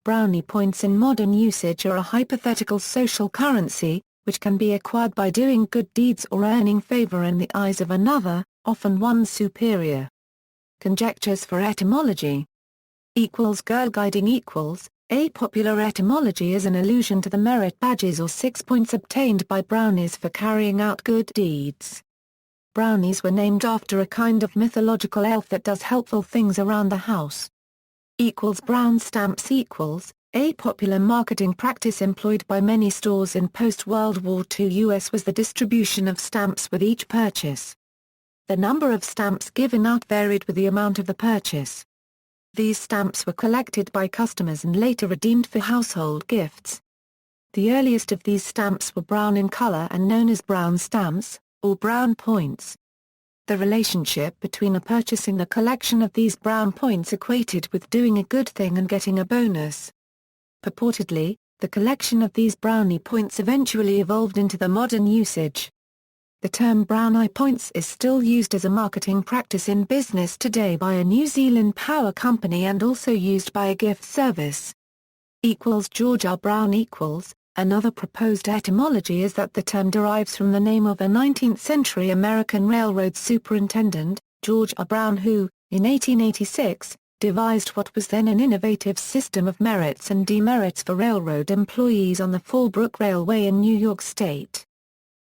Brownie points in modern usage are a hypothetical social currency, which can be acquired by doing good deeds or earning favor in the eyes of another, often one's superior. Conjectures for etymology. Girl guiding equals. A popular etymology is an allusion to the merit badges or 6 points obtained by brownies for carrying out good deeds. Brownies were named after a kind of mythological elf that does helpful things around the house. Brown stamps equals. A popular marketing practice employed by many stores in post-World War II US was the distribution of stamps with each purchase. The number of stamps given out varied with the amount of the purchase. These stamps were collected by customers and later redeemed for household gifts. The earliest of these stamps were brown in color and known as brown stamps, or brown points. The relationship between a purchase and the collection of these brown points equated with doing a good thing and getting a bonus. Purportedly, the collection of these brownie points eventually evolved into the modern usage. The term Brownie points is still used as a marketing practice in business today by a New Zealand power company and also used by a gift service. George R. Brown equals. Another proposed etymology is that the term derives from the name of a 19th-century American railroad superintendent, George R. Brown, who, in 1886, devised what was then an innovative system of merits and demerits for railroad employees on the Fallbrook Railway in New York State.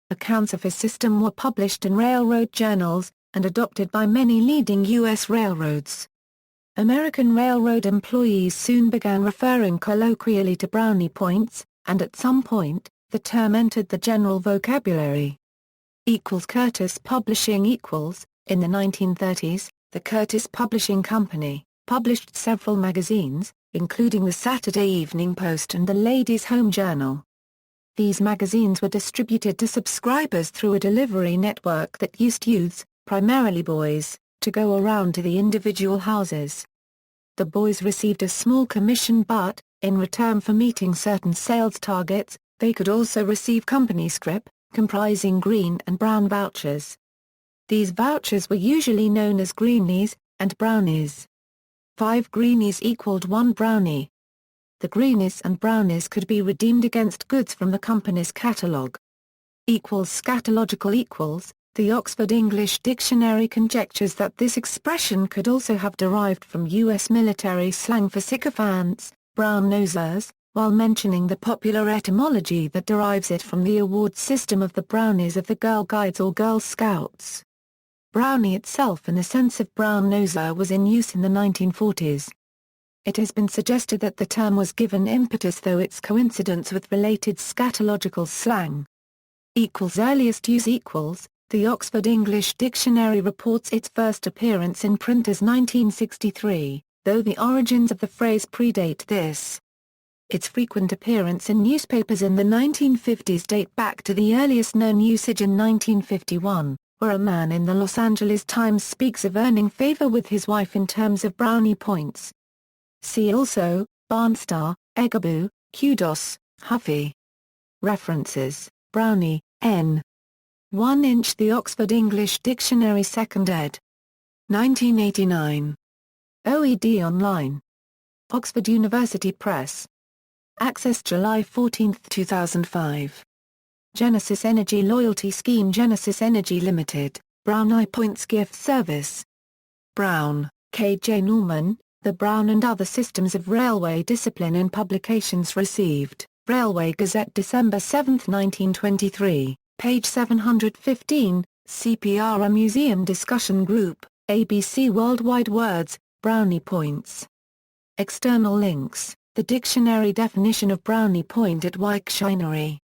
Accounts of his system were published in railroad journals, and adopted by many leading U.S. railroads. American railroad employees soon began referring colloquially to brownie points, and at some point, the term entered the general vocabulary. Curtis Publishing equals. In the 1930s, the Curtis Publishing Company published several magazines, including the Saturday Evening Post and the Ladies' Home Journal. These magazines were distributed to subscribers through a delivery network that used youths, primarily boys, to go around to the individual houses. The boys received a small commission but, in return for meeting certain sales targets, they could also receive company scrip, comprising green and brown vouchers. These vouchers were usually known as greenies, and brownies. 5 greenies equaled 1 brownie. The greenies and brownies could be redeemed against goods from the company's catalogue. Scatological equals. The Oxford English Dictionary conjectures that this expression could also have derived from U.S. military slang for sycophants, brown-nosers, while mentioning the popular etymology that derives it from the award system of the brownies of the Girl Guides or Girl Scouts. Brownie itself in the sense of brown-noser was in use in the 1940s. It has been suggested that the term was given impetus through its coincidence with related scatological slang. Earliest use equals. The Oxford English Dictionary reports its first appearance in print as 1963, though the origins of the phrase predate this. Its frequent appearance in newspapers in the 1950s date back to the earliest known usage in 1951, where a man in the Los Angeles Times speaks of earning favor with his wife in terms of brownie points. See also, Barnstar, Egaboo, Kudos, Huffy. References, Brownie, N. 1 inch The Oxford English Dictionary 2nd ed. 1989. OED Online. Oxford University Press. Access July 14, 2005. Genesis Energy Loyalty Scheme Genesis Energy Limited, Brownie Points Gift Service. Brown, K. J. Norman, The Brown and Other Systems of Railway Discipline in Publications Received, Railway Gazette December 7, 1923, page 715, CPR Museum Discussion Group, ABC Worldwide Words, Brownie Points. External links, the dictionary definition of brownie point at Wiktionary.